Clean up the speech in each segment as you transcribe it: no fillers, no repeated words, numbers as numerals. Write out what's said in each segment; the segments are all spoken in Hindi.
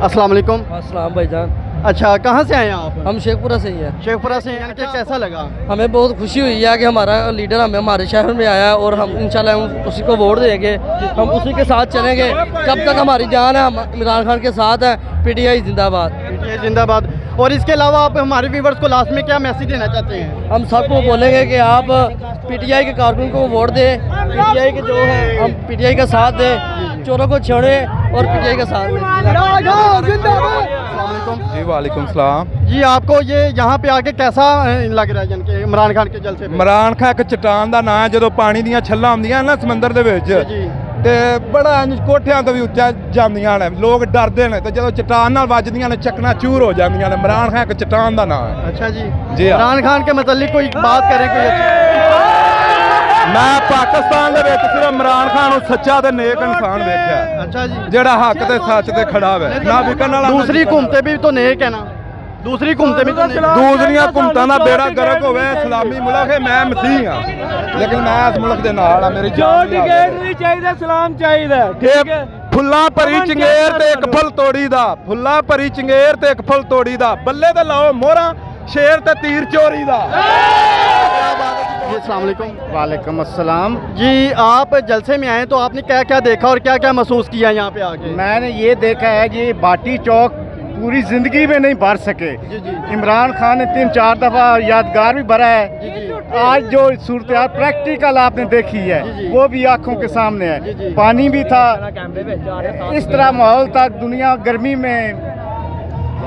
अस्सलाम वालेकुम। अस्सलाम भाईजान। अच्छा, कहाँ से आए आप? हम शेखपुरा से ही हैं। शेखपुरा से यानी कि कैसा लगा? हमें बहुत खुशी हुई है कि हमारा लीडर हमारे शहर में आया और हम इंशाल्लाह हम उसी को वोट देंगे, हम उसी के साथ चलेंगे जब तक हमारी जान है। हम इमरान खान के साथ हैं। पीटीआई जिंदाबाद, पीटीआई जिंदाबाद। और इसके अलावा आप हमारे व्यूवर्स को लास्ट में क्या मैसेज देना चाहते हैं? हम सबको बोलेंगे कि आप पीटीआई के कारकुन को वोट दें, पीटीआई के जो है हम पीटीआई का साथ दें, चोरों को छोड़ें और पीटीआई का साथ दें। जी वालेकुम सलाम जी, आपको ये यहाँ पे आके कैसा लग रहा है जन के इमरान खान के जलसे पे? इमरान खान एक चट्टान का नाम है। जो पानी ਦੀਆਂ ਛੱਲਾਂ ਆਉਂਦੀਆਂ ਨਾ ਸਮੁੰਦਰ ਦੇ ਵਿੱਚ ਤੇ ਬੜਾ ਕੋਠਿਆਂ ਤੋਂ ਵੀ ਉੱਚਾ ਜਾਂਦੀਆਂ ਨੇ, ਲੋਕ ਡਰਦੇ ਨੇ ਤੇ ਜਦੋਂ ਚਟਾਨ ਨਾਲ ਵੱਜਦੀਆਂ ਨੇ ਚੱਕਣਾ ਚੂਰ ਹੋ ਜਾਂਦੀਆਂ ਨੇ। इमरान खान एक चट्टान का नाम है। अच्छा जी, जी इमरान खान के मतलब कोई बात करें कोई मैं पाकिस्तान ਦੇ ਵਿੱਚ सिर्फ इमरान खान ਨੂੰ सच्चा ਤੇ नेक इंसान देखा। अच्छा जी, ਜਿਹੜਾ हक ਤੇ सच ਤੇ खड़ा है ना विकन वाला। दूसरी घूमते भी तो नेक है ना, दूसरी घूमते भी तो नेक। दूसरियां घुमतां दा बेड़ा गर्क होवे। इस्लामी मुल्क है, मैं मसीह हां लेकिन मैं इस मुल्क दे नाल हां। मेरी जान नहीं चाहिए, सलाम चाहिए। ठीक है, फुल्ला भरी चंगेर ते एक फल तोड़ी दा, फुल्ला भरी चंगेर ते एक फल तोड़ी दा, बल्ले ते लाओ मोहरा शेर ते तीर चोरी दा। अस्सलाम वालेकुम। वालेकुम अस्सलाम। जी, आप जलसे में आए तो आपने क्या क्या देखा और क्या क्या महसूस किया यहाँ पे आके? मैंने ये देखा है कि बाटी चौक पूरी जिंदगी में नहीं भर सके। इमरान खान ने 3-4 दफ़ा यादगार भी भरा है। आज जो सूरत प्रैक्टिकल आपने देखी है वो भी आंखों के सामने है। पानी भी था, इस तरह माहौल था। दुनिया गर्मी में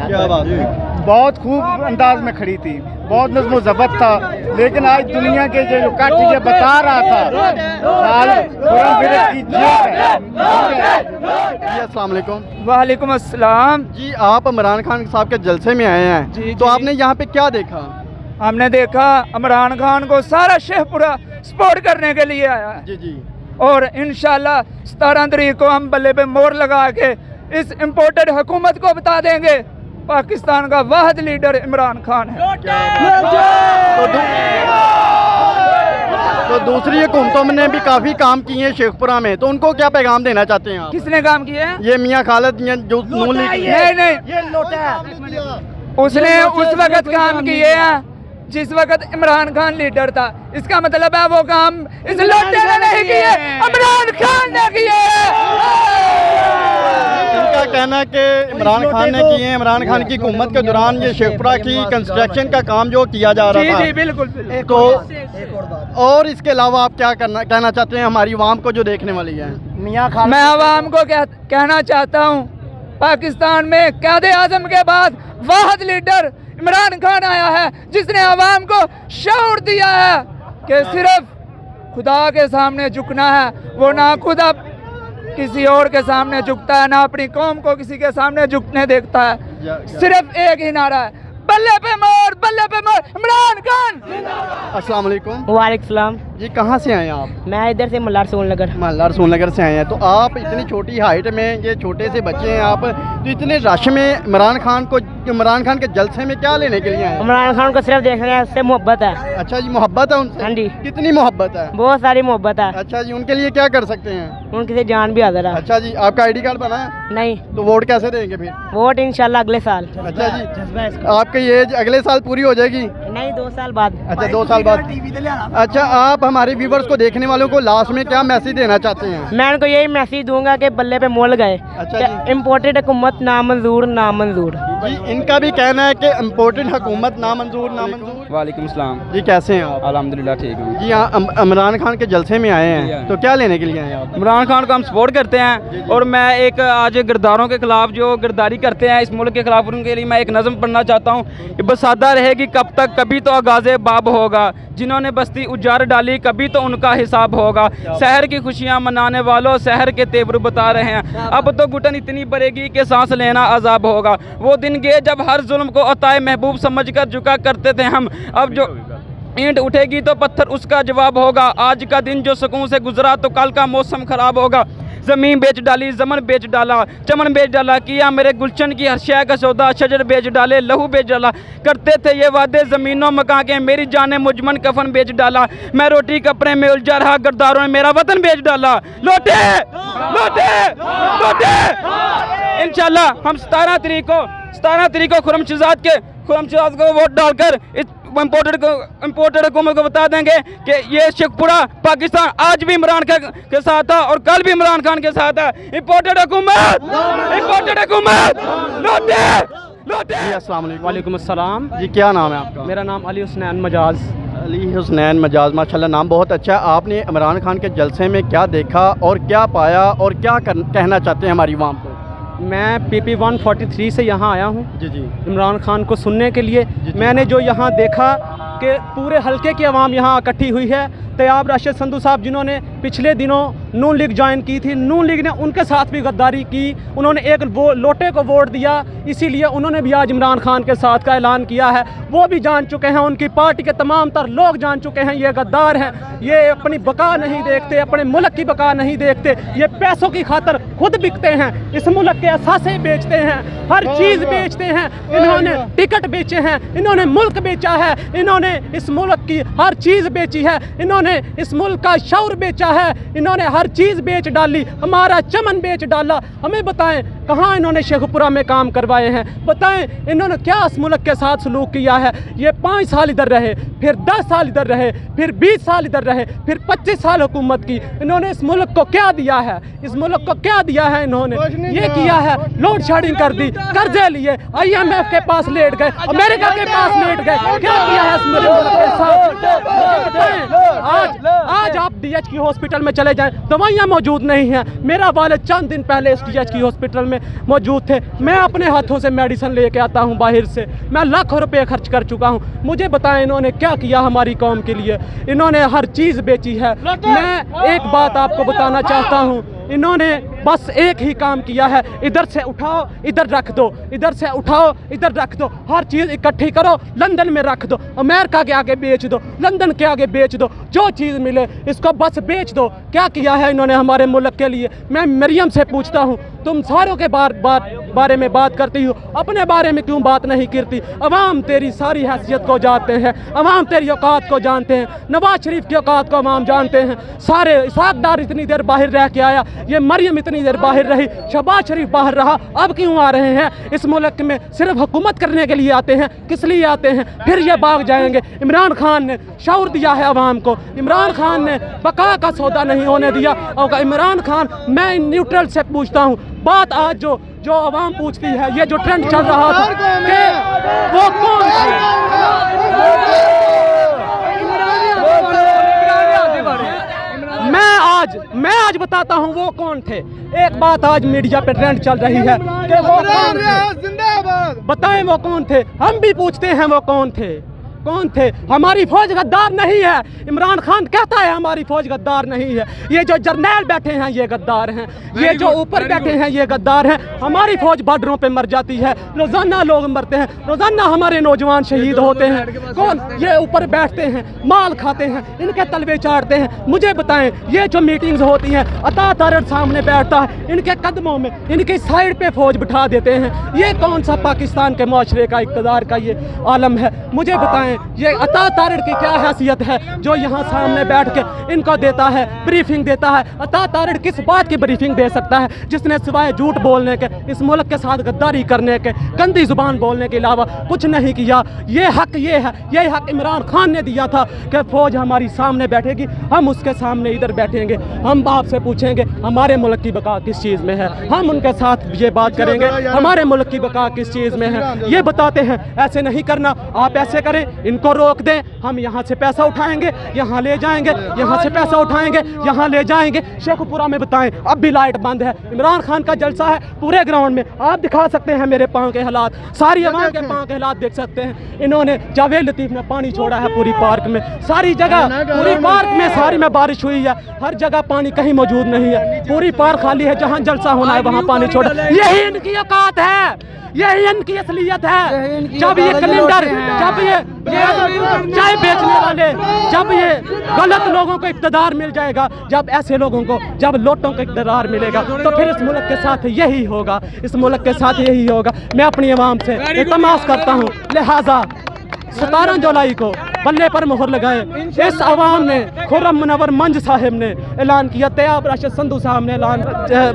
क्या बात है, बहुत खूब अंदाज में खड़ी थी, बहुत नज़्म ज़ब्त था। लेकिन आज दुनिया के जो कट ये बता रहा था की जीत है। जी अस्सलाम वालेकुम। वालेकुम अस्सलाम। जी, आप इमरान खान साहब के जलसे में आए हैं जी, तो जी। आपने यहाँ पे क्या देखा? हमने देखा इमरान खान को सारा शेखपुरा सपोर्ट करने के लिए आया है जी जी, और इंशाल्लाह 17 तारीख को हम बल्ले पे मोहर लगा के इस इम्पोर्टेड हुकूमत को बता देंगे पाकिस्तान का वाहिद लीडर इमरान खान है। तो दूसरी हुकूमतों ने भी काफ़ी काम किए हैं शेखपुरा में, तो उनको क्या पैगाम देना चाहते हैं आप? किसने काम किया है? ये मियाँ खालिद जो नून लीग नहीं, उसने उस वक्त काम किए हैं जिस वक्त इमरान खान लीडर था। इसका मतलब है वो काम इस लोटे ने नहीं किए, इमरान खान ने किए। इनका कहना है कि इमरान खान ने किए हैं। इमरान खान की हुकूमत के दौरान ये शेखपुरा की कंस्ट्रक्शन का काम जो किया जा रहा था। जी बिल्कुल। तो और इसके अलावा आप क्या कहना चाहते हैं हमारी आवाम को जो देखने वाली है? मैं आवाम को कहना चाहता हूँ, पाकिस्तान में क़ायदे आज़म के बाद वाहिद लीडर इमरान खान आया है जिसने आवाम को शऊर दिया है कि सिर्फ खुदा के सामने झुकना है। वो ना खुदा किसी और के सामने झुकता है, ना अपनी कौम को किसी के सामने झुकने देखता है। सिर्फ एक ही नारा है, बल्ले पे मोर इमरान खान। अस्सलाम वालेकुम। वालेकुम सलाम। जी, कहाँ से आए आप? मैं इधर से मल्हार सोननगर। मल्हार सोननगर से आए हैं। तो आप इतनी छोटी हाइट में, ये छोटे से बच्चे हैं आप, तो इतने रश में इमरान खान के जलसे में क्या लेने के लिए आए हैं? इमरान खान को सिर्फ देखने हैं, उससे मोहब्बत है। अच्छा जी, मोहब्बत है उनसे? हाँ जी। कितनी मोहब्बत है? बहुत सारी मोहब्बत है। अच्छा जी, उनके लिए क्या कर सकते हैं? उनकी से जान भी हाजिर है। अच्छा जी, आपका ID कार्ड बना है? नहीं, तो वोट कैसे देंगे फिर? वोट इंशाल्लाह अगले साल। अच्छा जी, आपकी एज अगले साल पूरी हो जाएगी? नहीं, 2 साल बाद। अच्छा, 2 साल बाद। अच्छा, आप हमारे व्यूवर्स को, देखने वालों को लास्ट में क्या मैसेज देना चाहते हैं? मैं उनको यही मैसेज दूंगा कि बल्ले पे मोल गए। अच्छा जी। इम्पोर्टेड हुकूमत नामंजूर नामंजूर। जी, इनका भी कहना है कि इम्पोर्टेंट हुकूमत नामंजूर नामंजूर। वालेकुम सलाम। जी, कैसे हैं आप? अल्हम्दुलिल्लाह ठीक हूँ। जी हाँ, इमरान खान के जलसे में आए हैं तो क्या लेने के लिए आए हैं आप? इमरान खान को हम सपोर्ट करते हैं और मैं एक आज गिरदारों के खिलाफ जो गिरदारी करते हैं इस मुल्क के खिलाफ, उनके लिए मैं एक नज़म पढ़ना चाहता हूँ। ये बसादा रहेगी कब तक, कभी तो आगाज़े बाब होगा, जिन्होंने बस्ती उजाड़ डाली कभी तो उनका हिसाब होगा। शहर की खुशियाँ मनाने वालों शहर के तेवर बता रहे हैं, अब तो घुटन इतनी बढ़ेगी कि सांस लेना अजाब होगा। वो दिन गए जब हर जुल्म को अताए महबूब समझकर झुका करते थे हम, अब जो ईंट उठेगी तो पत्थर उसका जवाब होगा। आज का दिन जो सुकून से गुजरा तो कल का मौसम खराब होगा। ज़मीन बेच डाली जमन बेच डाला, चमन बेच डाला, किया मेरे गुलशन की हर शय का सौदा, शजर बेच डाले लहू बेच डाला, करते थे ये वादे ज़मीनों मकान के, मेरी जाने मुजमन कफन बेच डाला, मैं रोटी कपड़े में उलझा रहा, गद्दारों ने मेरा वतन बेच डाला। लौटे लौटे लौटे इंशाल्लाह हम 17 तारीख को खुरमशहजाद को वोट डालकर इस इम्पोर्टेड हुकूमत को बता देंगे कि ये शेखपुरा पाकिस्तान आज भी इमरान खान के साथ था और कल भी इमरान खान के साथ है। इम्पोर्टेड हुकूमत लौटे। जी अस्सलाम वालेकुम। वालेकुम अस्सलाम। जी क्या नाम है आपका? मेरा नाम अली हुसनैन मजाज। अली हुसनैन मजाज, माशाल्लाह नाम बहुत अच्छा है। आपने इमरान खान के जलसे में क्या देखा और क्या पाया और क्या कहना चाहते हैं हमारी आवाम को? मैं PP 143 से यहाँ आया हूँ जी जी इमरान खान को सुनने के लिए। मैंने जो यहाँ देखा कि पूरे हलके की आवाम यहाँ इकट्ठी हुई है। तैयाब राशिद संधू साहब जिन्होंने पिछले दिनों नून लीग ज्वाइन की थी, नून लीग ने उनके साथ भी गद्दारी की, उन्होंने एक लोटे को वोट दिया, इसीलिए उन्होंने भी आज इमरान खान के साथ का ऐलान किया है। वो भी जान चुके हैं, उनकी पार्टी के तमाम तर लोग जान चुके हैं ये गद्दार हैं, ये अपनी बका नहीं देखते, अपने मुल्क की बका नहीं देखते, ये पैसों की खातर खुद बिकते हैं, इस मुल्क के असासे बेचते हैं, हर चीज़ बेचते हैं। इन्होंने टिकट बेचे हैं, इन्होंने मुल्क बेचा है, इन्होंने इस मुल्क की हर चीज़ बेची है, इन्होंने इस मुल्क का शौर बेचा है, इन्होंने हर चीज़ बेच डाली, हमारा चमन बेच डाला। हमें बताएं कहाँ इन्होंने शेखपुरा में काम करवाए हैं, बताएं इन्होंने क्या इस मुल्क के साथ सलूक किया है। ये 5 साल इधर रहे, फिर 10 साल इधर रहे, फिर 20 साल इधर रहे, फिर 25 साल हुकूमत की। इन्होंने इस मुल्क को क्या दिया है, इस मुल्क को क्या दिया है इन्होंने? ये किया है, लोड शेडिंग कर दी, कर्जे लिए, IMF के पास लेट गए, अमेरिका के पास लेट गए। क्या किया है इस मुल्क के साथ? आज आप DH की हॉस्पिटल में चले जाएं, दवाइयाँ मौजूद नहीं हैं। मेरा वालिद चंद दिन पहले इस DH की हॉस्पिटल में मौजूद थे। मैं अपने हाथों से मेडिसिन लेके आता हूँ बाहर से, मैं लाखों रुपए खर्च कर चुका हूँ। मुझे बताएं इन्होंने क्या किया हमारी कौम के लिए? इन्होंने हर चीज़ बेची है। मैं एक बात आपको बताना चाहता हूँ, इन्होंने बस एक ही काम किया है, इधर से उठाओ इधर रख दो, इधर से उठाओ इधर रख दो, हर चीज़ इकट्ठी करो लंदन में रख दो, अमेरिका के आगे बेच दो, लंदन के आगे बेच दो, जो चीज़ मिले इसको बस बेच दो। क्या किया है इन्होंने हमारे मुल्क के लिए? मैं मरियम से पूछता हूँ, तुम सारों के बारे में बात करती हो, अपने बारे में क्यों बात नहीं करती? अवाम तेरी सारी हैसियत को जानते हैं, अवाम तेरी औकात को जानते हैं, नवाज शरीफ की औकात को अवाम जानते हैं। सारे इसाकदार इतनी देर बाहर रह के आया, ये मरियम इतनी देर बाहर रही, शहबाज शरीफ बाहर रहा, अब क्यों आ रहे हैं? इस मुल्क में सिर्फ हुकूमत करने के लिए आते हैं, किस लिए आते हैं? फिर ये भाग जाएंगे। इमरान खान ने शऊर दिया है अवाम को, इमरान खान ने बका का सौदा नहीं होने दिया। और इमरान खान, मैं न्यूट्रल से पूछता हूँ, बात आज जो आवाम पूछती है, ये जो ट्रेंड चल रहा था कि वो कौन मैं आज बताता हूँ वो कौन थे। एक बात आज मीडिया पे ट्रेंड चल रही है कि वो कौन थे, बताएं वो कौन थे? हम भी पूछते हैं वो कौन थे? हमारी फौज गद्दार नहीं है। इमरान खान कहता है हमारी फौज गद्दार नहीं है। ये जो जर्नैल बैठे हैं ये गद्दार हैं, ये जो ऊपर बैठे हैं ये गद्दार हैं। हमारी फौज बॉर्डरों पे मर जाती है, रोजाना लोग मरते हैं, रोजाना हमारे नौजवान शहीद होते हैं। कौन ये ऊपर बैठते हैं, माल खाते हैं, इनके तलवे चाटते हैं? मुझे बताएं, ये जो मीटिंग्स होती हैं, अता तारड़ सामने बैठता है, इनके कदमों में इनकी साइड पे फौज बिठा देते हैं। ये कौन सा पाकिस्तान के माशरे का इक़्तिदार का ये आलम है? मुझे बताएं, ये अता तारड़ की क्या हैसियत है जो यहाँ सामने बैठ के इनको देता है, ब्रीफिंग देता है? अता तारड़ किस बात की ब्रीफिंग दे सकता है जिसने सिवाय झूठ बोलने के, इस मुल्क के साथ गद्दारी करने के, गंदी जुबान बोलने के अलावा कुछ नहीं किया? ये हक ये हक इमरान खान ने दिया था कि फौज हमारी सामने बैठेगी, हम उसके सामने इधर बैठेंगे, हम आपसे पूछेंगे हमारे मुल्क की बका किस चीज़ में है, हम उनके साथ ये बात करेंगे हमारे मुल्क की बका किस चीज़ में है। ये बताते हैं ऐसे नहीं करना, आप ऐसे करें, इनको रोक दें, हम यहाँ से पैसा उठाएंगे, यहाँ ले जाएंगे, यहाँ से पैसा उठाएंगे, यहाँ ले जाएंगे। शेखपुरा में बताएं अब भी लाइट बंद है, इमरान खान का जलसा है पूरे ग्राउंड में, आप दिखा सकते हैं मेरे पाँव के हालात, सारी आवाम के पाँव के हालात देख सकते हैं। इन्होंने जावेद लतीफ़ ने पानी छोड़ा है पूरी पार्क में, सारी जगह पूरी पार्क में सारी में बारिश हुई है, हर जगह पानी कहीं मौजूद नहीं है, पूरी पार्क खाली है, जहाँ जलसा होना है वहाँ पानी छोड़ा। यही इनकी औकात है, यही इनकी असलियत है। जब ये कैलेंडर, जब ये चाय बेचने वाले, जब ये गलत लोगों को इक़्तिदार मिल जाएगा, जब ऐसे लोगों को, जब लोटों को इक़्तिदार मिलेगा, तो फिर इस मुल्क के साथ यही होगा, इस मुल्क के साथ यही होगा। मैं अपनी आवाम से इल्तिमास करता हूँ, लिहाजा 17 जुलाई को बल्ले पर मोहर लगाए। इस आवाम ने, खुर्रम मुनव्वर मंज साहब ने ऐलान किया, तैयब राशिद संधू साहब ने ऐलान,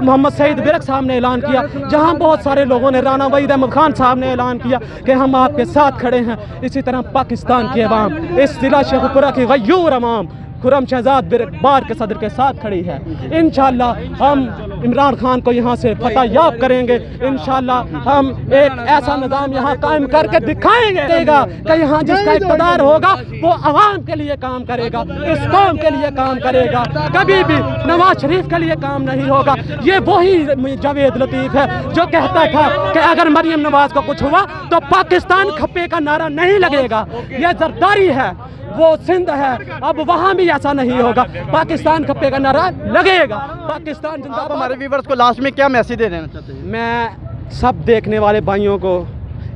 मोहम्मद सईद विरक साहब ने ऐलान किया, जहाँ बहुत सारे लोगों ने, राना वहीद अहमद खान साहब ने ऐलान किया कि हम आपके साथ खड़े हैं। इसी तरह पाकिस्तान की अवाम, इस जिला शेखुपुरा की गयूर अवाम खुर्रम शहजाद बार के सदर के साथ खड़ी है। इंशाअल्लाह हम इमरान खान को यहाँ से फतह याब करेंगे। इंशाअल्लाह हम एक ऐसा निज़ाम यहाँ कायम करके दिखाएंगे कि यहाँ जिसका इक़्तिदार होगा वो अवाम के लिए काम करेगा, इस कौम के लिए काम करेगा, कभी भी नवाज शरीफ के लिए काम नहीं होगा। ये वही जावेद लतीफ़ है जो कहता था कि अगर मरियम नवाज को कुछ हुआ तो पाकिस्तान खप्पे का नारा नहीं लगेगा। ये जरदारी है, वो सिंध है, अब वहाँ भी ऐसा नहीं होगा, पाकिस्तान खप्पे का नारा लगेगा। पाकिस्तान जिंदाबाद। आप हमारे व्यूवर्स को लास्ट में क्या मैसेज दे देना चाहते हैं? मैं सब देखने वाले भाइयों को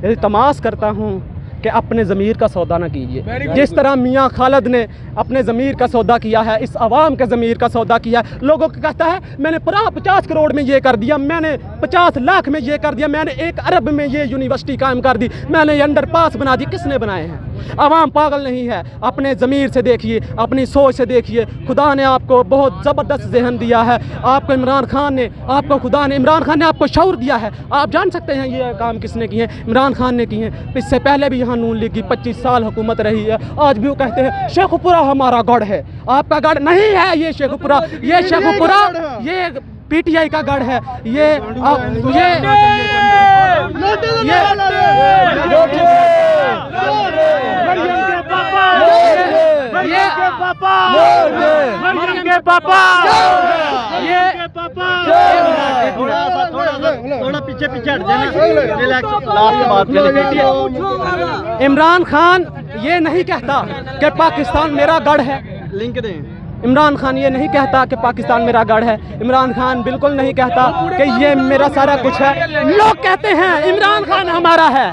इल्तमास करता हूँ कि अपने ज़मीर का सौदा ना कीजिए। जिस तरह मियाँ खालिद ने अपने ज़मीर का सौदा किया है, इस आवाम के ज़मीर का सौदा किया है। लोगों को कहता है मैंने पूरा 50 करोड़ में ये कर दिया, मैंने 50 लाख में ये कर दिया, मैंने 1 अरब में ये यूनिवर्सिटी कायम कर दी, मैंने ये अंडरपास बना दी। किसने बनाए हैं? आवाम पागल नहीं है। अपने ज़मीर से देखिए, अपनी सोच से देखिए। खुदा ने आपको बहुत ज़बरदस्त जहन दिया है। आपको इमरान खान ने आपको शऊर दिया है। आप जान सकते हैं ये काम किसने किए हैं? इमरान खान ने किए हैं। इससे पहले भी यहाँ नून लीग की 25 साल हुकूमत रही है। आज भी वो कहते हैं शेखुपुरा हमारा गढ़ है। आपका गढ़ नहीं है ये शेखुपुरा, ये पीटीआई का गढ़ है। थोड़ा पीछे हट जाना। इमरान खान ये नहीं कहता कि पाकिस्तान मेरा गढ़ है। लिंक दें। इमरान खान ये नहीं कहता कि पाकिस्तान मेरा गढ़ है। इमरान खान बिल्कुल नहीं कहता कि ये मेरा सारा कुछ है। लोग कहते हैं इमरान खान हमारा है।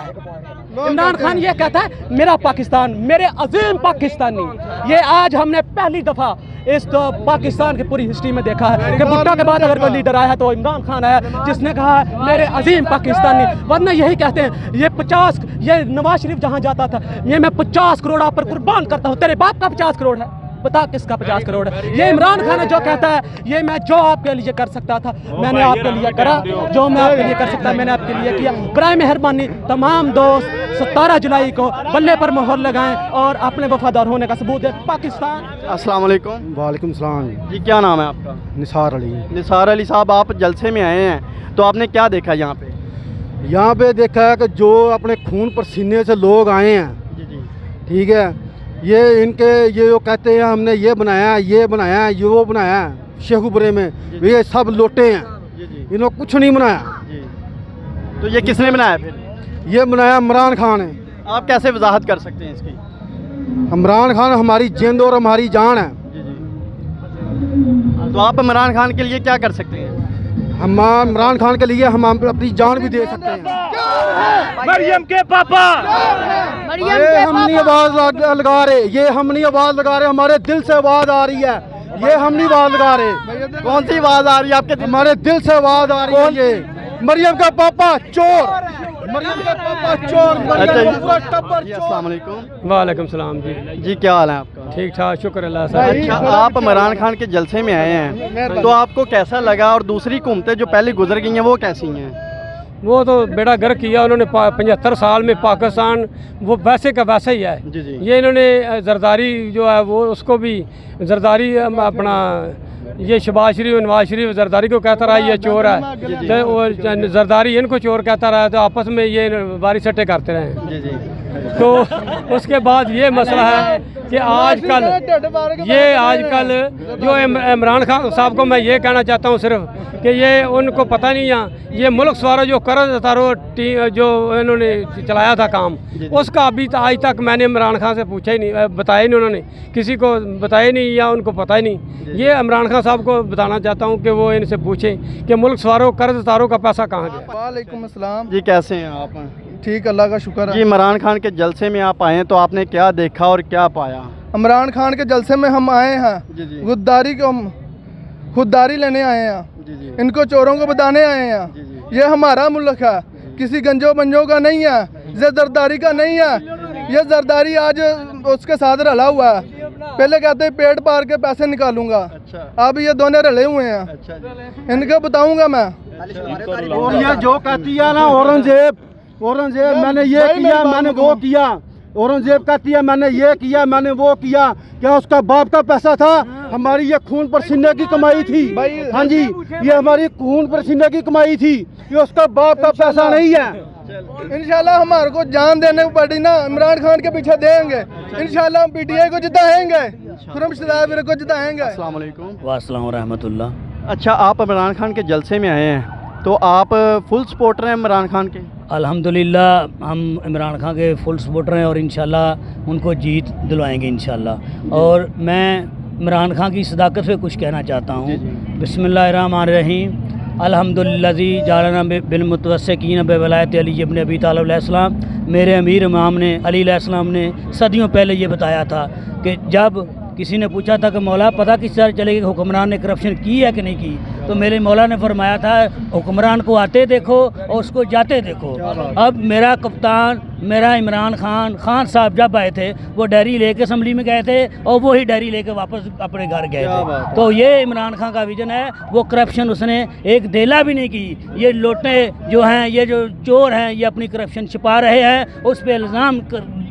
इमरान खान ये कहता है मेरा पाकिस्तान, मेरे अजीम पाकिस्तानी। ये आज हमने पहली दफ़ा इस तो पाकिस्तान की पूरी हिस्ट्री में देखा है कि भुट्टो के बाद अगर कोई लीडर आया है तो इमरान खान आया जिसने कहा मेरे अजीम पाकिस्तानी। वरना यही कहते हैं ये नवाज शरीफ जहाँ जाता था, ये मैं 50 करोड़ आप पर कुर्बान करता हूँ। तेरे बाप का 50 करोड़ है, बता किसका 50 करोड़ है? ये इमरान खान है जो कहता है ये मैं जो आपके लिए कर सकता था मैंने आपके लिए करा, जो मैं आपके लिए कर सकता मैंने आपके लिए किया। बराए मेहरबानी तमाम दोस्त 17 जुलाई को बल्ले पर मोहर लगाएं और अपने वफादार होने का सबूत दें। पाकिस्तान। अस्सलाम वालेकुम। वालेकुम सलाम जी, क्या नाम है आपका? निसार अली। निसार अली साहब, आप जलसे में आए हैं तो आपने क्या देखा यहाँ पे? यहाँ पे देखा है कि जो अपने खून पसीने से लोग आए हैं, जी जी, ठीक है, ये जो कहते हैं हमने ये बनाया ये वो बनाया शेखुपुरे में, ये सब लोटे हैं, इन्होंने कुछ नहीं बनाया। जी। तो ये किसने बनाया फिर? ये बनाया इमरान खान है। आप कैसे वजाहत कर सकते हैं इसकी? इमरान खान हमारी जिंद और हमारी जान है। जी जी। तो आप इमरान खान के लिए क्या कर सकते हैं? हम इमरान खान के लिए हम अपनी जान भी दे सकते हैं। मरियम के पापा, ये हम नहीं आवाज लगा रहे, ये हम नहीं आवाज लगा रहे, हमारे दिल से आवाज आ रही है। ये हम नहीं आवाज लगा रहे। कौन सी आवाज आ रही है आपके? हमारे दिल से आवाज आ रही है। ये मरियम का पापा चोर, मरियम का पापा चोर, मरियम का टब्बर चोर। अस्सलाम वालेकुम। वालेकुम सलाम जी। जी, क्या हाल है आपका? ठीक ठाक, शुक्र अल्लाह से। अच्छा, आप इमरान खान के जलसे में आए हैं तो आपको कैसा लगा? और दूसरी हुकूमतें जो पहले गुजर गई हैं वो कैसी हैं? वो तो बेड़ा गर्क किया उन्होंने। 75 साल में पाकिस्तान वो वैसे का वैसा ही है। जी जी। ये इन्होंने जरदारी जो है वो उसको भी जरदारी अपना ये शहबाज शरीफ नवाज शरीफ जरदारी को कहता रहा ये चोर है, तो वो जरदारी इनको चोर कहता रहा, तो आपस में ये वारी सट्टे करते रहे। जी जी। तो उसके बाद ये मसला है कि आजकल जो इमरान खान साहब को मैं ये कहना चाहता हूँ सिर्फ कि ये उनको पता नहीं है, ये मुल्क सवारा जो कर्ज उतारो जो इन्होंने चलाया था काम, उसका अभी आज तक मैंने इमरान खान से पूछा ही नहीं, बताया ही नहीं, उन्होंने किसी को बताया नहीं या उनको पता ही नहीं। ये इमरान खान साहब को बताना चाहता हूँ कि वो इनसे पूछें कि मुल्क सवारों कर्ज उतारो का पैसा कहाँ गया। वालेकुम अस्सलाम जी, कैसे हैं आप? ठीक, अल्लाह का शुक्र जी, है। इमरान खान के जलसे में आप आए हैं तो आपने क्या देखा और क्या पाया? इमरान खान के जलसे में हम आए हैं, जी जी। खुददारी लेने आए हैं, जी जी। इनको चोरों को बताने आए हैं। जी जी। ये हमारा मुल्क है, किसी गंजो बंजो का नहीं है, जरदारी का नहीं है। ये जरदारी आज उसके साथ रला हुआ है। पहले कहते हैं पेट पार के पैसे निकालूंगा, अब ये दोनों रले हुए हैं। इनके बताऊंगा मैं। और ये जो कहती है ना औरंगजेब मैंने ये किया, मैंने वो किया। औरंगजेब कहती है मैंने ये किया, मैंने वो किया। क्या उसका बाप का पैसा था? हमारी ये खून पसीने की कमाई थी। हाँ जी, ये हमारी खून पसीने की कमाई थी, ये उसका बाप का पैसा नहीं है। इंशाल्लाह हमारे को जान देने को पड़ी ना, इमरान खान के पीछे देंगे। इंशाल्लाह हम पीटीआई को जिताएंगे, खुरम को जिताएंगे। अस्सलाम वालेकुम। वास्सलाम रहमतुल्लाह। अच्छा, आप इमरान खान के जलसे में आए हैं, तो आप फुल सपोर्टर हैं इमरान खान के? अल्हम्दुलिल्लाह हम इमरान खान के फुल सपोर्टर हैं और इंशाल्लाह उनको जीत दिलवाएंगे इंशाल्लाह। और मैं इमरान खान की सदाकत पे कुछ कहना चाहता हूँ। बिस्मिल्लाहिर्रहमानिर्रहीम। अल्हम्दुलिल्लाज़ी जालना बिलमुतवस्सिकीन बिवलायत अली इब्न अबी तालिब अलैहिस्सलाम। मेरे अमीर इमाम ने अली अलैहिस्सलाम ने सदियों पहले ये बताया था कि जब किसी ने पूछा था कि मौला पता किस तरह चलेगी हुक्मरान ने करप्शन की है कि नहीं की, तो मेरे मौला ने फरमाया था हुक्मरान को आते देखो और उसको जाते देखो। अब मेरा कप्तान मेरा इमरान खान साहब जब आए थे वो डायरी लेके असम्बली में गए थे और वही डायरी लेके वापस अपने घर गए थे। तो ये इमरान खान का विजन है। वो करप्शन उसने एक देला भी नहीं की। ये लोटे जो हैं, ये जो चोर हैं, ये अपनी करप्शन छिपा रहे हैं, उस पर इल्ज़ाम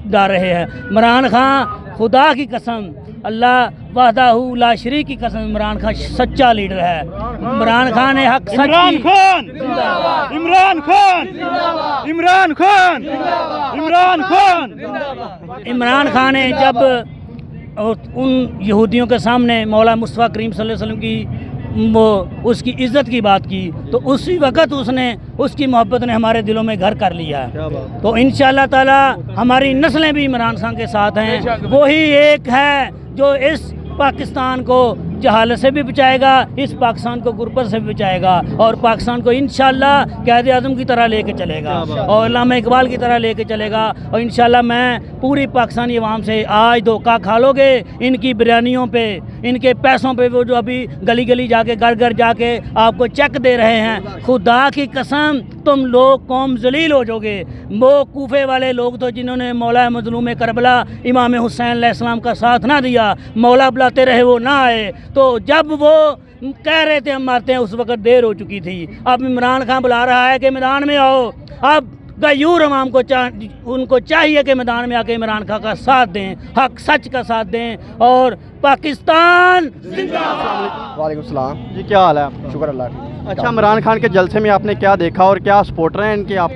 डाल रहे हैं। इमरान खान खुदा की कसम, अल्लाह वहदाहू ला शरीक की कसम, इमरान खान सच्चा लीडर है। इमरान खान ने हक सच इमरान खान इमरान खान इमरान खान इमरान खान इमरान खान ने जब उन यहूदियों के सामने मौला मुस्तफ़ा करीम सल्लल्लाहु अलैहि वसल्लम की वो उसकी इज़्ज़त की बात की, तो उसी वक़्त उसने उसकी मोहब्बत ने हमारे दिलों में घर कर लिया है। तो इंशाअल्लाह ताला हमारी नस्लें भी इमरान खान के साथ हैं। वही एक है जो इस पाकिस्तान को जहालत से भी बचाएगा, इस पाकिस्तान को गुर्बत से भी बचाएगा और पाकिस्तान को इंशाअल्लाह क़ायद आज़म की तरह लेके चलेगा और अल्लामा इकबाल की तरह लेके चलेगा। और इंशाअल्लाह मैं पूरी पाकिस्तानी अवाम से, आज धोखा खा लोगे इनकी बिरयानियों पे, इनके पैसों पे, वो जो अभी गली गली जाके घर घर जाके आपको चेक दे रहे हैं, खुदा की कसम तुम लोग कौम जलील हो जाओगे। वो कूफे वाले लोग तो जिन्होंने मौला मजलूम करबला इमाम हुसैन अलैहिस्सलाम का साथ ना दिया, मौला बुलाते रहे वो ना आए, तो जब वो कह रहे थे हम मारते हैं उस वक़्त देर हो चुकी थी। अब इमरान खान बुला रहा है कि मैदान में आओ। अब गयूर अवाम को उनको चाहिए कि मैदान में आके इमरान खान का साथ दें, हक सच का साथ दें और पाकिस्तान जिंदाबाद। वालेकुम सलाम जी, क्या हाल है आपका? शुक्र अल्लाह। अच्छा, इमरान खान के जलसे में आपने क्या देखा और क्या सपोर्टर हैं इनके आप?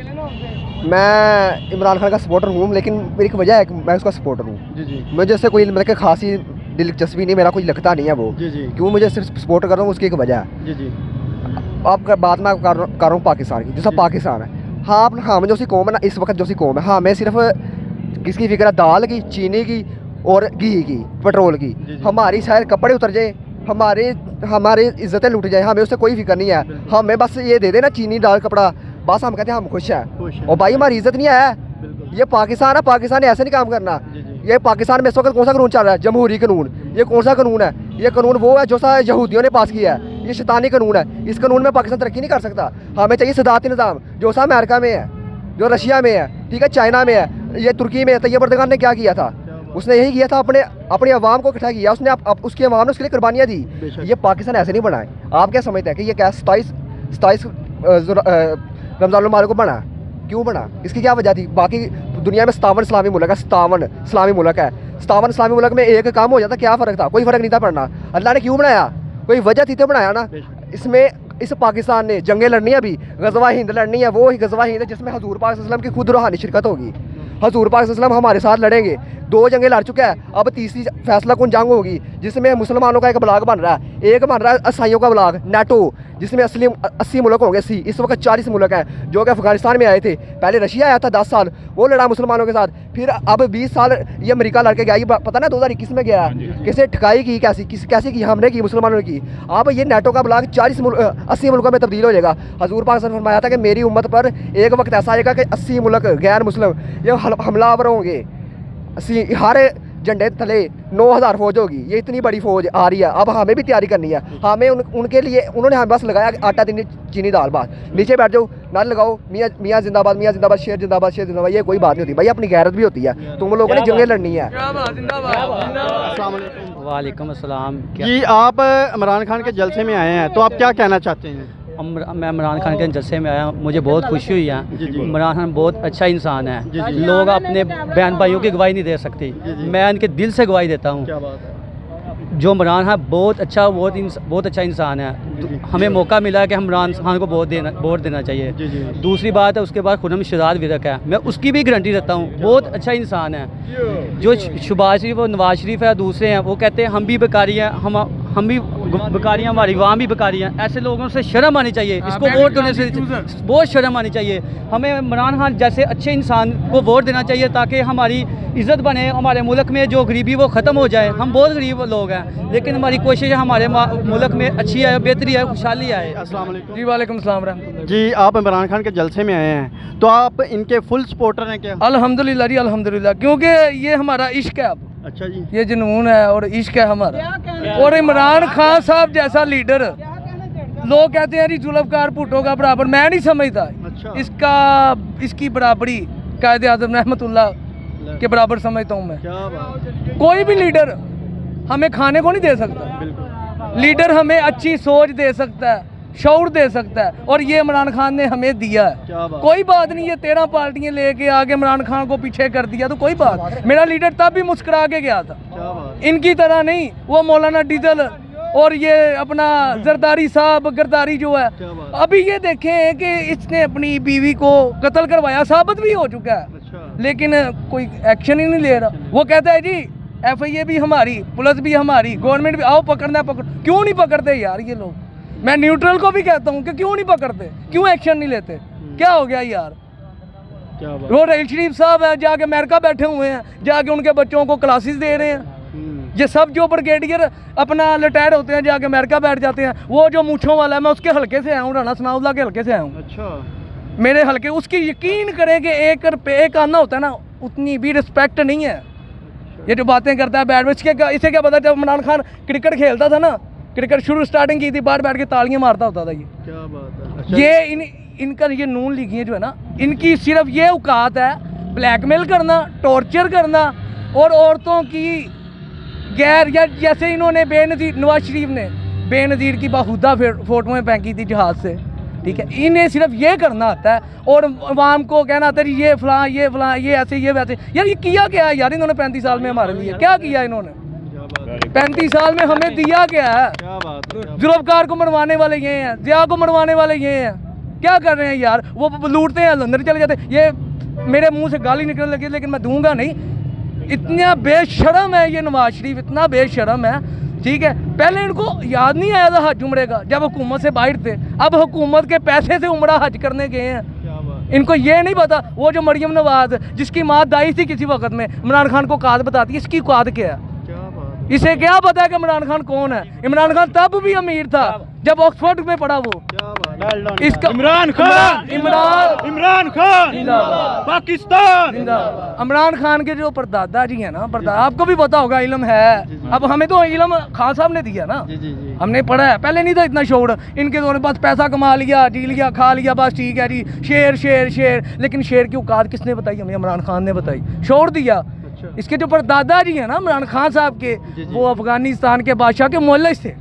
मैं इमरान खान का सपोर्टर हूँ, लेकिन मेरी एक वजह है कि मैं उसका सपोर्टर हूँ। जी जी। मुझे से कोई मतलब खासी दिलचस्पी नहीं, मेरा कुछ लगता नहीं है वो। जी जी। क्यों मुझे सिर्फ सपोर्ट कर रहा हूँ, उसकी एक वजह है। जी जी। आप बात मैं कर रहा हूँ पाकिस्तान की, जैसा पाकिस्तान है। हाँ हमें जो सी कौम है ना इस वक्त, जो सी कौम है, हाँ हमें सिर्फ किसकी फिक्र है? दाल की, चीनी की और घी की, पेट्रोल की। हमारी शायद कपड़े उतर जाए, हमारी इज्जतें लूट जाए, हमें उससे कोई फिक्र नहीं है। हमें बस ये दे देना चीनी दाल कपड़ा, बस हम कहते हैं हम खुश हैं। और भाई हमारी इज्जत नहीं है। ये पाकिस्तान है, पाकिस्तान ने ऐसे नहीं काम करना। ये पाकिस्तान में इस वक्त कौन सा कानून चल रहा है? जमहूरी कानून। ये कौन सा कानून है? ये कानून वो है जो सा यहूदियों ने पास किया है। ये शैतानी कानून है। इस कानून में पाकिस्तान तरक्की नहीं कर सकता। हमें चाहिए सदारती निज़ाम जो सा अमेरिका में है, जो रशिया में है, ठीक है, चाइना में है, ये तुर्की में है। तैयब अर्दगान ने क्या किया था? उसने यही किया था, अपने अवाम को इकट्ठा किया उसने, उसकी अवाम ने उसके लिए कुर्बानियाँ दी। ये पाकिस्तान ऐसे नहीं बनाए। आप क्या समझते हैं कि ये क्या 27 रमज़ान मुबारक को बना? क्यों बना? इसकी क्या वजह थी? बाकी दुनिया में 57 इस्लामी मुल्क है, 57 इस्लामी मुल्क है। 57 इस्लामी मुल्क में एक काम हो जाता, क्या फ़र्क था? कोई फ़र्क नहीं था पड़ना। अल्लाह ने क्यों बनाया? कोई वजह थी तो बनाया ना। इसमें इस पाकिस्तान ने जंगें लड़नी है, अभी गज़वा हिंद लड़नी है। वो ही गज़वा हिंद है जिसमें हज़ूर पाक सल्लल्लाहु अलैहि वसल्लम की खुद रूहानी शिरकत होगी। हज़ूर पाक सल्लल्लाहु अलैहि वसल्लम हमारे साथ लड़ेंगे। 2 जंगें लड़ चुका है, अब तीसरी फैसला कुन जंग होगी जिसमें मुसलमानों का एक ब्लॉक बन रहा है, एक बन रहा है ईसाइयों का ब्लॉक नेटो, जिसमें 80 मुल्क होंगे। 80 इस वक्त 40 मुल्क हैं जो कि अफगानिस्तान में आए थे। पहले रशिया आया था 10 साल, वो लड़ा मुसलमानों के साथ। फिर अब 20 साल ये अमेरिका लड़के गया। ये पता ना 2021 में गया, किसे ठकाई की, कैसी की हमने की, मुसलमानों ने की। अब ये नेटो का ब्लॉक 80 मुल्कों में तब्दील हो जाएगा। हजूर पाक ने फरमाया था कि मेरी उम्मत पर एक वक्त ऐसा आएगा कि 80 मुल्क गैर मुस्लिम ये हमलावर होंगे। हर झंडे थले 9000 फौज होगी, ये इतनी बड़ी फौज आ रही है, अब हमें भी तैयारी करनी है। हमें उनके लिए उन्होंने हमें बस लगाया आटा चीनी दाल बात, नीचे बैठ जाओ नाल लगाओ मियाँ जिंदाबाद, मियाँ जिंदाबाद, शेर जिंदाबाद, शेर जिंदाबाद, ये कोई बात नहीं होती भाई, अपनी गैरत भी होती है। तुम लोगों ने जंगें लड़नी है। वालेकुम अस्सलाम। जी आप इमरान खान के जलसे में आए हैं, तो आप क्या कहना चाहते हैं? मैं इमरान खान के जलसे में आया हूँ, मुझे बहुत खुशी हुई है। इमरान खान बहुत अच्छा इंसान है। लोग अपने बहन भाइयों की गवाही नहीं दे सकते, मैं उनके दिल से गवाही देता हूँ। जो इमरान है बहुत अच्छा, बहुत अच्छा इंसान है। हमें मौका मिला है कि हम इमरान खान को वोट देना चाहिए। दूसरी बात है, उसके बाद खुर्रम शिराज विरक है, मैं उसकी भी गारंटी देता हूँ, बहुत अच्छा इंसान है। जो शहबाज शरीफ और नवाज शरीफ है दूसरे हैं, वो कहते हैं हम भी बेकारी हैं, हम भी बेकारी हैं, हमारी वाम भी बेकारी हैं। ऐसे लोगों से शर्म आनी चाहिए, इसको वोट देने से बहुत शर्म आनी चाहिए। हमें इमरान खान जैसे अच्छे इंसान को वोट देना चाहिए ताकि हमारी इज़्ज़त बने, हमारे मुल्क में जो गरीबी वो ख़त्म हो जाए। हम बहुत गरीब लोग हैं, लेकिन हमारी कोशिश है हमारे मुल्क में अच्छी आए, बेहतरी आए, खुशहाली आए। अस्सलाम वालेकुम। जी वालेकुम सलाम रहमतुल्लाह। जी आप इमरान खान के जलसे में आए हैं, तो आप इनके फुल सपोर्टर हैं क्या? अल्हम्दुलिल्लाह जी, अल्हम्दुलिल्लाह, क्योंकि ये हमारा इश्क है। अब अच्छा जी, ये जुनून है और इश्क है हमारा। और इमरान खान साहब जैसा लीडर, लोग कहते हैं जी जुल्फकार भुट्टो का बराबर, मैं नहीं समझता। इसकी बराबरी कायदे आज़म रहमतुल्लाह के बराबर समझता हूँ मैं। कोई भी लीडर हमें खाने को नहीं दे सकता, लीडर हमें अच्छी सोच दे सकता है, शऊर दे सकता है, और ये इमरान खान ने हमें दिया है। कोई बात नहीं, ये 13 पार्टियां लेके आगे इमरान खान को पीछे कर दिया तो कोई बात। मेरा लीडर तब भी मुस्कुरा के गया था, इनकी तरह नहीं। वो मौलाना डीजल और ये अपना जरदारी साहब गिरदारी जो है, अभी ये देखें कि इसने अपनी बीवी को कत्ल करवाया, साबित भी हो चुका है, लेकिन कोई एक्शन ही नहीं ले रहा। वो कहता है जी FIA भी हमारी, पुलिस भी हमारी, गवर्नमेंट भी, आओ पकड़ना पकड़। क्यों नहीं पकड़ते यार ये लोग? मैं न्यूट्रल को भी कहता हूँ कि क्यों नहीं पकड़ते, क्यों एक्शन नहीं लेते? क्या हो गया यार? वो रहील शरीफ साहब है, जाके अमेरिका बैठे हुए हैं, जाके उनके बच्चों को क्लासेस दे रहे हैं। ये सब जो ब्रिगेडियर अपना रिटायर होते हैं जाके अमेरिका बैठ जाते हैं। वो जो मूँछों वाला है, मैं उसके हल्के से आया हूँ, राना सनाउल्लाह के हल्के से आया हूँ। अच्छा, मेरे हल्के, उसकी यकीन करें कि एक आना होता है ना, उतनी भी रिस्पेक्ट नहीं है। ये जो बातें करता है बैट में, इसे क्या पता, जब इमरान खान क्रिकेट खेलता था ना, क्रिकेट शुरू स्टार्टिंग की थी, बाहर बैठ के तालियां मारता होता था। ये क्या बात है? अच्छा, ये इनका ये नून लीगी जो है ना, इनकी सिर्फ ये औकात है ब्लैकमेल करना, टॉर्चर करना, और औरतों की गैर, या जैसे इन्होंने बेनज़ीर, नवाज शरीफ ने बेनज़ीर की बाहुदा फोटोएं फेंकी थी जहाज से, ठीक है। इन्हें सिर्फ ये करना आता है, और अवाम को कहना आता है ये फलां, ये ऐसे, ये वैसे। यार ये किया क्या है यार इन्होंने 35 साल में हमारे लिए? क्या किया इन्होंने 35 साल में? हमें दिया क्या है? जुल्फकार को मरवाने वाले ये हैं, जिया को मरवाने वाले ये हैं। क्या कर रहे हैं यार? वो लूटते हैं, लंदन चले जाते हैं। ये मेरे मुंह से गाली निकलने लगी, लेकिन मैं दूंगा नहीं। इतना बेशरम है ये नवाज शरीफ, इतना बेशरम है, ठीक है। पहले इनको याद नहीं आया था हज उम्रे का, जब हुकूमत से बाहर थे। अब हुकूमत के पैसे से उम्रा हज करने गए हैं। इनको ये नहीं पता, वो जो मरियम नवाज जिसकी माँ दाई थी किसी वक्त में, इमरान खान को औकात बताती है, इसकी औकात क्या है? इसे क्या पता है कि इमरान खान कौन है? इमरान खान तब भी अमीर था जब ऑक्सफोर्ड में पढ़ा वो। इसका इमरान खान पाकिस्तान। इमरान खान के जो परदादा जी है ना, आपको भी पता होगा, इल्म है। अब हमें तो इल्म खान साहब ने दिया ना, हमने पढ़ा है, पहले नहीं था इतना शौर। इनके दौर में बस पैसा कमा लिया, जी लिया, खा लिया, बस ठीक है जी, शेर शेर शेर। लेकिन शेर की औकात किसने बताई? हमें इमरान खान ने बताई, शौर दिया। इसके जो परदादा जी है ना इमरान खान साहब के, वो अफगानिस्तान के बादशाह के मोहल्ले से।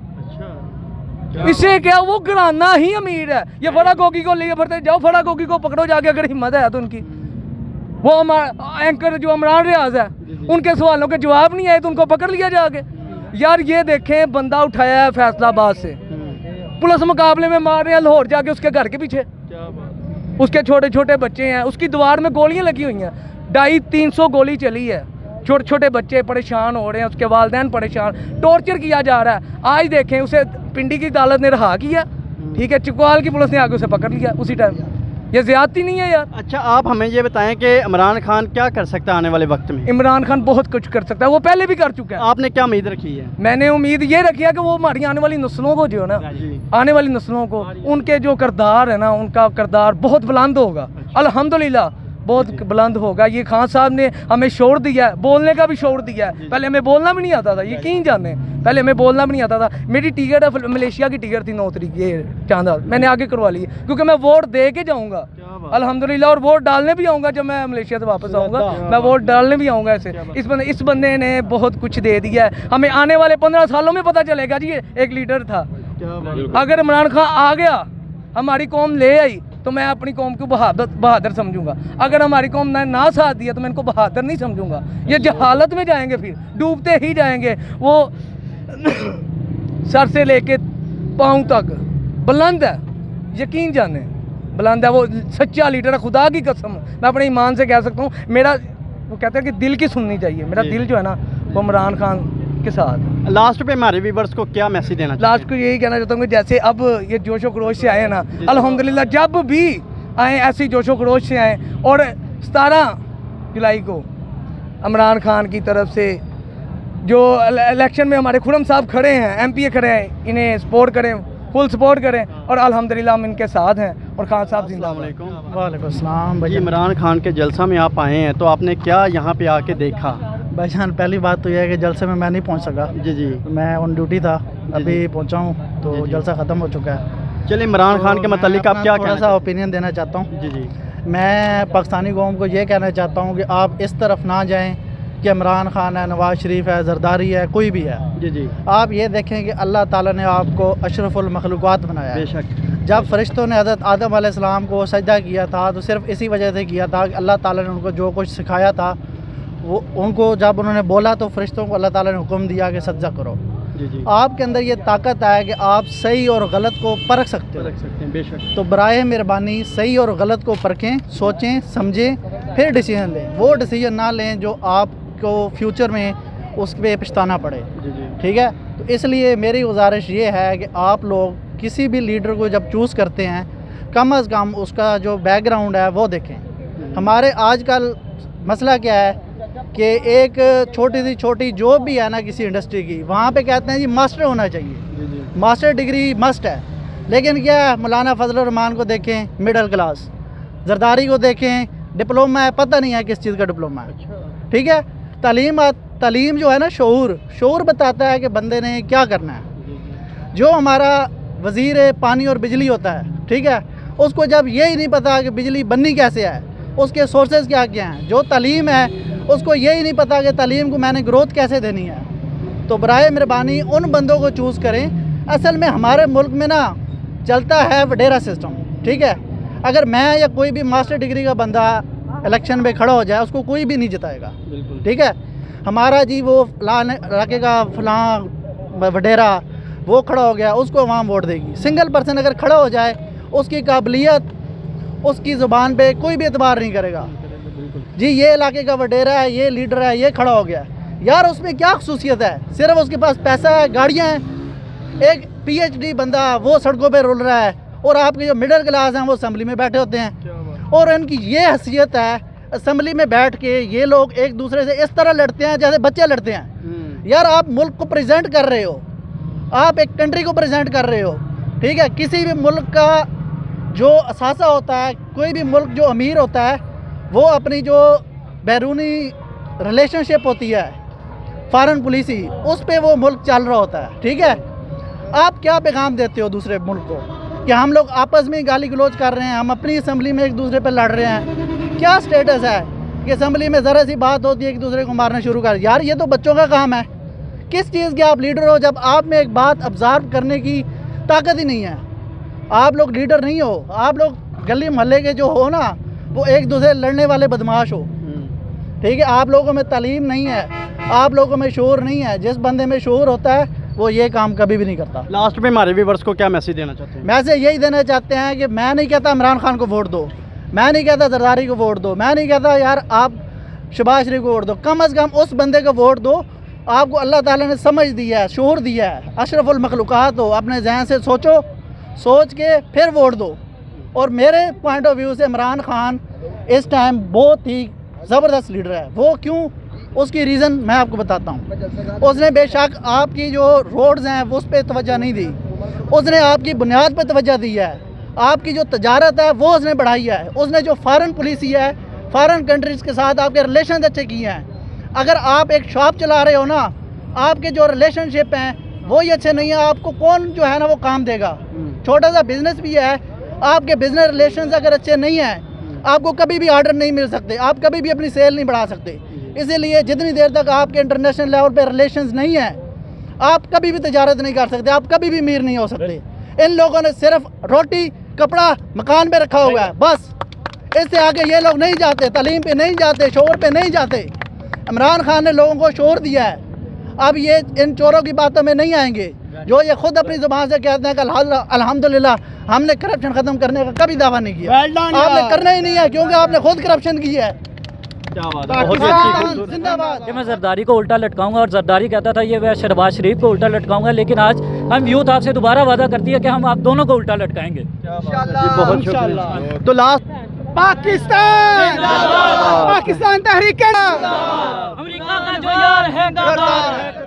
इससे क्या, वो घराना ही अमीर है। ये फड़ा गोगी को लिए फिरते, जाओ फड़ा गोगी को पकड़ो जाके, अगर हिम्मत है तो उनकी। वो एंकर जो इमरान रियाज है, उनके सवालों के जवाब नहीं आए तो उनको पकड़ लिया जाके। यार ये देखें, बंदा उठाया है फैसलाबाद से, पुलिस मुकाबले में मार रहे हैं लाहौर जाके उसके घर के पीछे। उसके छोटे छोटे बच्चे हैं, उसकी दीवार में गोलियां लगी हुई हैं, 250-300 गोली चली है। छोटे छोटे बच्चे परेशान हो रहे हैं, उसके वालिदैन परेशान, टॉर्चर किया जा रहा है। आज देखें, उसे पिंडी की अदालत ने रहा किया, ठीक है, चिकवाल की पुलिस ने आगे उसे पकड़ लिया उसी टाइम। ये ज़्यादती नहीं है यार? अच्छा, आप हमें ये बताएं कि इमरान खान क्या कर सकता है आने वाले वक्त में? इमरान खान बहुत कुछ कर सकता है, वो पहले भी कर चुका है। आपने क्या उम्मीद रखी है? मैंने उम्मीद ये रखी है कि वो हमारी आने वाली नस्लों को, जो है ना, आने वाली नस्लों को, उनके जो किरदार है ना, उनका किरदार बहुत बुलंद होगा। अल्हम्दुलिल्लाह बहुत बुलंद होगा। ये खान साहब ने हमें शोर दिया है, बोलने का भी शोर दिया है। पहले हमें बोलना भी नहीं आता था, यकीन जाने, पहले हमें बोलना भी नहीं आता था। मेरी टिकट है मलेशिया की टिकट थी 9 तारीख ये चांदा, मैंने आगे करवा ली क्योंकि मैं वोट दे के जाऊँगा अल्हम्दुलिल्लाह, और वोट डालने भी आऊँगा जब मैं मलेशिया से वापस आऊँगा, मैं वोट डालने भी आऊँगा। ऐसे इस बंदे ने बहुत कुछ दे दिया है हमें। आने वाले 15 सालों में पता चलेगा जी ये एक लीडर था। अगर इमरान खान आ गया, हमारी कौम ले आई, तो मैं अपनी कौम को बहादुर समझूंगा। अगर हमारी कौम ने ना साथ दिया तो मैं इनको बहादुर नहीं समझूंगा। ये जहालत में जाएंगे, फिर डूबते ही जाएंगे। वो सर से लेके पाँव तक बुलंद है, यकीन जाने बुलंद है। वो सच्चा लीडर है, खुदा की कसम मैं अपने ईमान से कह सकता हूँ। मेरा वो कहते हैं कि दिल की सुननी चाहिए, मेरा दिल जो है ना वो इमरान खान के साथ। लास्ट पे हमारे व्यूवर्स को क्या मैसेज देना चाहिए? लास्ट को यही कहना चाहता हूँ कि जैसे अब ये जोशो खरोश से आए ना, अल्हम्दुलिल्लाह जब भी आए ऐसी जोशो खरोश से आए। और 17 जुलाई को इमरान खान की तरफ से जो इलेक्शन में हमारे खुरम साहब खड़े हैं, एमपीए खड़े हैं, इन्हें सपोर्ट करें, फुल सपोर्ट करें। और अल्हम्दुलिल्लाह हम इनके साथ हैं। और खान साहब जिंदाबाद। वालेकुम अस्सलाम। भाई इमरान खान के जलसा में आप आए हैं, तो आपने क्या यहाँ पे आके देखा? भाईजान पहली बात तो यह है कि जलसे में मैं नहीं पहुंच सका। जी मैं ऑन ड्यूटी था, अभी पहुंचा हूं, तो जलसा ख़त्म हो चुका है। चलिए इमरान खान के मतलब आप क्या थोड़ा सा ओपिनियन देना चाहता हूं। मैं पाकिस्तानी कौम को ये कहना चाहता हूं कि आप इस तरफ ना जाएं कि इमरान खान है, नवाज शरीफ है, जरदारी है, कोई भी है। आप ये देखें कि अल्लाह ताला ने आपको अशरफुल मखलूक़ात बनाया है। बेशक जब फरिश्तों ने हज़रत आदम अलैहिस्सलाम को सजदा किया था तो सिर्फ इसी वजह से किया था कि अल्लाह ताला ने उनको जो कुछ सिखाया था वो उनको जब उन्होंने बोला तो फरिश्तों को अल्लाह ताला ने हुक्म दिया कि सजदा करो। आपके अंदर ये ताकत है कि आप सही और गलत को परख सकते हो। बेशक। तो बराए मेहरबानी सही और गलत को परखें, सोचें, समझें, फिर डिसीजन लें। वो डिसीजन ना लें जो आपको फ्यूचर में उस पर पछताना पड़े। ठीक है, तो इसलिए मेरी गुजारिश ये है कि आप लोग किसी भी लीडर को जब चूज़ करते हैं कम अज़ कम उसका जो बैकग्राउंड है वो देखें। हमारे आजकल मसला क्या है कि एक छोटी सी छोटी जॉब भी है ना किसी इंडस्ट्री की, वहाँ पे कहते हैं जी मास्टर होना चाहिए, मास्टर डिग्री मस्ट है। लेकिन क्या है, मौलाना फजलुर रहमान को देखें मिडिल क्लास, जरदारी को देखें डिप्लोमा है, पता नहीं है किस चीज़ का डिप्लोमा है। ठीक है, तालीम जो है ना शऊर बताता है कि बंदे ने क्या करना है। जो हमारा वज़ीर पानी और बिजली होता है, ठीक है, उसको जब यही नहीं पता कि बिजली बननी कैसे है, उसके सोर्सेज क्या क्या हैं। जो तालीम है उसको यही नहीं पता कि तालीम को मैंने ग्रोथ कैसे देनी है। तो बराए मेहरबानी उन बंदों को चूज़ करें। असल में हमारे मुल्क में ना चलता है वडेरा सिस्टम। ठीक है, अगर मैं या कोई भी मास्टर डिग्री का बंदा इलेक्शन में खड़ा हो जाए उसको कोई भी नहीं जिताएगा। ठीक है, हमारा जी वो फलां इलाके का फलां वडेरा वो खड़ा हो गया, उसको वहाँ वोट देगी। सिंगल पर्सन अगर खड़ा हो जाए उसकी काबिलियत, उसकी ज़ुबान पे कोई भी एतबार नहीं करेगा। जी ये इलाके का वडेरा है, ये लीडर है, ये खड़ा हो गया, यार उसमें क्या खसूसियत है? सिर्फ उसके पास पैसा है, गाड़ियाँ हैं। एक PhD बंदा वो सड़कों पे रुल रहा है और आपके जो मिडिल क्लास हैं वो असम्बली में बैठे होते हैं। और इनकी ये हैसियत है, असम्बली में बैठ के ये लोग एक दूसरे से इस तरह लड़ते हैं जैसे बच्चे लड़ते हैं। यार आप मुल्क को प्रेजेंट कर रहे हो, आप एक कंट्री को प्रेजेंट कर रहे हो। ठीक है, किसी भी मुल्क का जो असासा होता है, कोई भी मुल्क जो अमीर होता है वो अपनी जो बैरूनी रिलेशनशिप होती है फॉरेन पॉलिसी, उस पे वो मुल्क चल रहा होता है। ठीक है, आप क्या पैगाम देते हो दूसरे मुल्क को कि हम लोग आपस में गाली गलौज कर रहे हैं, हम अपनी असम्बली में एक दूसरे पे लड़ रहे हैं। क्या स्टेटस है कि असम्बली में ज़रा सी बात होती है एक दूसरे को मारना शुरू कर। यार ये तो बच्चों का काम है। किस चीज़ के आप लीडर हो जब आप में एक बात ऑब्जर्व करने की ताकत ही नहीं है? आप लोग लीडर नहीं हो, आप लोग गली मोहल्ले के जो हो ना वो एक दूसरे लड़ने वाले बदमाश हो। ठीक है, आप लोगों में तालीम नहीं है, आप लोगों में शऊर नहीं है। जिस बंदे में शऊर होता है वो ये काम कभी भी नहीं करता। लास्ट में हमारे व्यूअर्स को क्या मैसेज देना चाहते हैं? मैसेज यही देना चाहते हैं कि मैं नहीं कहता इमरान खान को वोट दो, मैं नहीं कहता जरदारी को वोट दो, मैं नहीं कहता यार आप शहबाज शरीफ को वोट दो। कम अज़ कम उस बंदे को वोट दो आपको अल्लाह ताला ने समझ दिया है, शऊर दिया है, अशरफुल मखलूक़ात हो। अपने जहन से सोचो, सोच के फिर वोट दो। और मेरे पॉइंट ऑफ व्यू से इमरान खान इस टाइम बहुत ही ज़बरदस्त लीडर है। वो क्यों, उसकी रीज़न मैं आपको बताता हूँ। उसने बेशक आपकी जो रोड्स हैं वो उस पर तवज्जो नहीं दी, उसने आपकी बुनियाद पर तवज्जो दी है। आपकी जो तजारत है वो उसने बढ़ाई है। उसने जो फॉरेन पॉलिसी है फॉरेन कंट्रीज़ के साथ आपके रिलेशन अच्छे किए हैं। अगर आप एक शॉप चला रहे हो ना, आपके जो रिलेशनशिप हैं वो ही अच्छे नहीं है, आपको कौन जो है ना वो काम देगा। छोटा सा बिजनेस भी है, आपके बिजनेस रिलेशंस अगर अच्छे नहीं हैं, आपको कभी भी ऑर्डर नहीं मिल सकते, आप कभी भी अपनी सेल नहीं बढ़ा सकते। इसीलिए जितनी देर तक आपके इंटरनेशनल लेवल पे रिलेशंस नहीं है, आप कभी भी तजारत नहीं कर सकते, आप कभी भी अमीर नहीं हो सकते। इन लोगों ने सिर्फ रोटी कपड़ा मकान पे रखा हुआ है, बस इससे आगे ये लोग नहीं जाते, तालीम पे नहीं जाते, शोर पे नहीं जाते। इमरान खान ने लोगों को शोर दिया है, अब ये इन चोरों की बातों में नहीं आएंगे जो ये खुद अपनी जुबान से कहते हैं कि अल्हम्दुलिल्लाह हमने करप्शन ख़त्म करने का कभी दावा नहीं किया। आपने करना ही नहीं है क्योंकि आपने खुद करप्शन किया है। कि मैं जरदारी को उल्टा लटकाऊंगा, और जरदारी कहता था ये मैं शहबाज शरीफ को उल्टा लटकाऊंगा, लेकिन आज हम यूथ आपसे दोबारा वादा करती है कि हम आप दोनों को उल्टा लटकाएंगे। बहुत शुक्रिया। तो लास्ट पाकिस्तान पाकिस्तान तहरीक अमेरिका का जो यार है